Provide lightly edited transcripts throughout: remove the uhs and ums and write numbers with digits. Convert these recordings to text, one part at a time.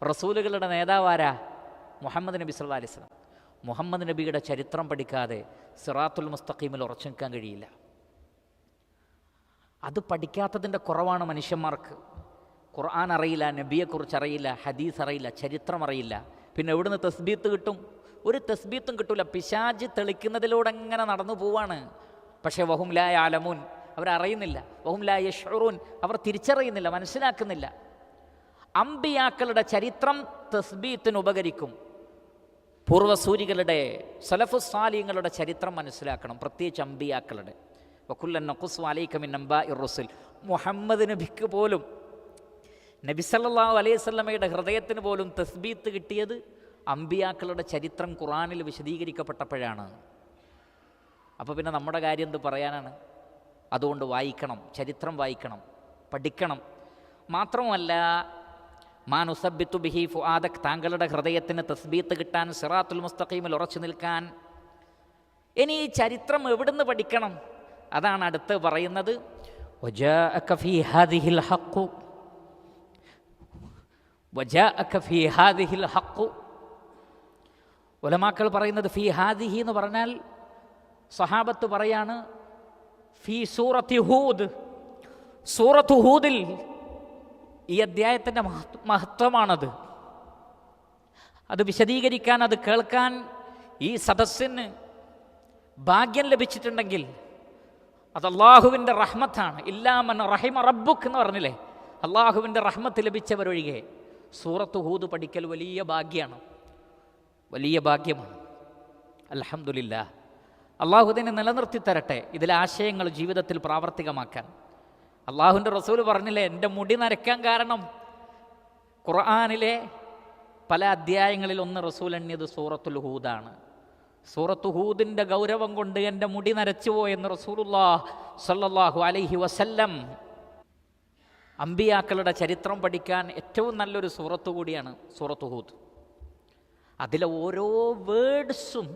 റസൂലുകളുടെ നേതാവാരാ? മുഹമ്മദ് നബി സല്ലല്ലാഹു അലൈഹി വസല്ലം. മുഹമ്മദ് നബിയുടെ ചരിത്രം പഠിക്കാതെ സിറാത്തുൽ മുസ്തഖീമിൽ ഉറച്ചു നിൽക്കാൻ കഴിയില്ല. അത് പഠിക്കാത്തതിൻ്റെ കുറവാണ് മനുഷ്യന്മാർക്ക്. ഖുർആൻ അറിയില്ല, നബിയെക്കുറിച്ച് അറിയില്ല, ഹദീസ് അറിയില്ല, ചരിത്രം അറിയില്ല. പിന്നെ എവിടുന്ന് തസ്ബീത്ത് കിട്ടും? ഒരു തസ്ബീത്തും കിട്ടൂല. പിശാച് തെളിക്കുന്നതിലൂടെ അങ്ങനെ നടന്നു പോവാണ്. പക്ഷേ വഹും ലാ യഅലമൂൻ, അവരറിയുന്നില്ല. വഹും ലാ യശ്ഉറൂൻ, അവർ തിരിച്ചറിയുന്നില്ല, മനസ്സിലാക്കുന്നില്ല. അമ്പിയാക്കളുടെ ചരിത്രം തസ്ബീത്തിന് ഉപകരിക്കും. പൂർവ്വസൂരികളുടെ സലഫുസ് സാലിഹ്യങ്ങളുടെ ചരിത്രം മനസ്സിലാക്കണം, പ്രത്യേകിച്ച് അമ്പിയാക്കളുടെ. വകുല്ലൻ നഖുസ്സു അലൈക മിൻ അംബാഇർ റുസുൽ. മുഹമ്മദ് നബിക്ക് പോലും, നബി സല്ലല്ലാഹു അലൈഹി വസല്ലമയുടെ ഹൃദയത്തിന് പോലും തസ്ബീത്ത് കിട്ടിയത് അമ്പിയാക്കളുടെ ചരിത്രം ഖുർആനിൽ വിശദീകരിക്കപ്പെട്ടപ്പോഴാണ്. അപ്പോൾ പിന്നെ നമ്മുടെ കാര്യം എന്ത് പറയാനാണ്? അതുകൊണ്ട് വായിക്കണം, ചരിത്രം വായിക്കണം, പഠിക്കണം. മാത്രമല്ല, മാ നുസബ്ബിത്തു ബിഹി ഫുആദക്, താങ്കളുടെ ഹൃദയത്തിന് തസ്ബീത്ത് കിട്ടാൻ, സിറാത്തുൽ മുസ്തഖീമിൽ ഉറച്ചു നിൽക്കാൻ. ഇനി ഈ ചരിത്രം എവിടുന്ന് പഠിക്കണം? അതാണ് അടുത്ത് പറയുന്നത്. വജാഅക ഫീ ഹാദിഹിൽ ഹഖ്, വജാഅക ഫീ ഹാദിഹിൽ ഹഖ്. ഉലമാക്കൾ പറയുന്നത് ഫീ ഹാദിഹി എന്ന് പറഞ്ഞാൽ, സഹാബത്ത് പറയാണ് ഫീ സൂറത്തി ഹൂദ്, സൂറത്ത് ഹൂദിൽ ഈ അധ്യായത്തിൻ്റെ മഹത്വമാണത്. അത് വിശദീകരിക്കാൻ, അത് കേൾക്കാൻ ഈ സദസ്സിന് ഭാഗ്യം ലഭിച്ചിട്ടുണ്ടെങ്കിൽ അത് അള്ളാഹുവിൻ്റെ റഹ്മത്താണ്. ഇല്ലാ മൻ റഹിമ റബ്ബുക്ക് എന്ന് പറഞ്ഞില്ലേ, അള്ളാഹുവിൻ്റെ റഹ്മത്ത് ലഭിച്ചവരൊഴികെ സൂറത്ത് ഹൂദ് പഠിക്കൽ വലിയ ഭാഗ്യമാണ്, വലിയ ഭാഗ്യമാണ്. അൽഹംദുലില്ലാഹ്. അള്ളാഹു ഇതിനെ നിലനിർത്തി തരട്ടെ, ഇതിലെ ആശയങ്ങൾ ജീവിതത്തിൽ പ്രാവർത്തികമാക്കാൻ. അള്ളാഹുവിൻ്റെ റസൂൽ പറഞ്ഞില്ലേ, എൻ്റെ മുടി നരയ്ക്കാൻ കാരണം ഖുർആനിലെ പല അധ്യായങ്ങളിൽ ഒന്ന് റസൂൽ എണ്ണിയത് സൂറത്തുൽ ഹൂദാണ്. സൂറത്ത് ഹൂദിൻ്റെ ഗൗരവം കൊണ്ട് എൻ്റെ മുടി നരച്ചുപോയെന്ന് റസൂലുള്ളാഹി സ്വല്ലല്ലാഹു അലൈഹി വസല്ലം. അമ്പിയാക്കളുടെ ചരിത്രം പഠിക്കാൻ ഏറ്റവും നല്ലൊരു സൂറത്ത് കൂടിയാണ് സൂറത്ത് ഹൂദ്. അതിലെ ഓരോ വേർഡ്സും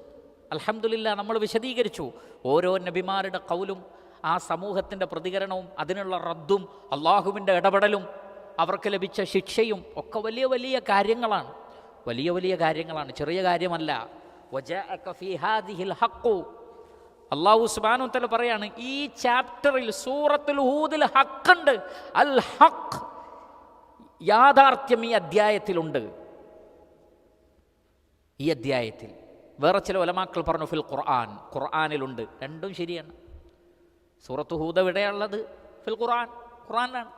അൽഹംദുലില്ലാഹ് നമ്മൾ വിശദീകരിച്ചു. ഓരോ നബിമാരുടെ ഖൗലും ആ സമൂഹത്തിൻ്റെ പ്രതികരണവും അതിനുള്ള റദ്ദും അള്ളാഹുവിൻ്റെ ഇടപെടലും അവർക്ക് ലഭിച്ച ശിക്ഷയും ഒക്കെ വലിയ വലിയ കാര്യങ്ങളാണ്, വലിയ വലിയ കാര്യങ്ങളാണ്, ചെറിയ കാര്യമല്ല. വജാഅക ഫീ ഹാദിഹിൽ ഹഖ്. അല്ലാഹു സുബ്ഹാനഹു വ തആല പറയാണ് ഈ ചാപ്റ്ററിൽ സൂറത്തുൽ ഹൂദിൽ ഹഖുണ്ട്. അൽ ഹഖ്, യാഥാർത്ഥ്യം ഈ അധ്യായത്തിലുണ്ട്. ഈ അധ്യായത്തിൽ വേറെ ചില ഉലമാക്കൾ പറഞ്ഞു ഫിൽ ഖുർആൻ, ഖുർആനിലുണ്ട്. രണ്ടും ശരിയാണ്. സൂറത്ത് ഹൂദ് എവിടെയുള്ളത്? ഫിൽ ഖുർആൻ, ഖുർആനിലാണ്.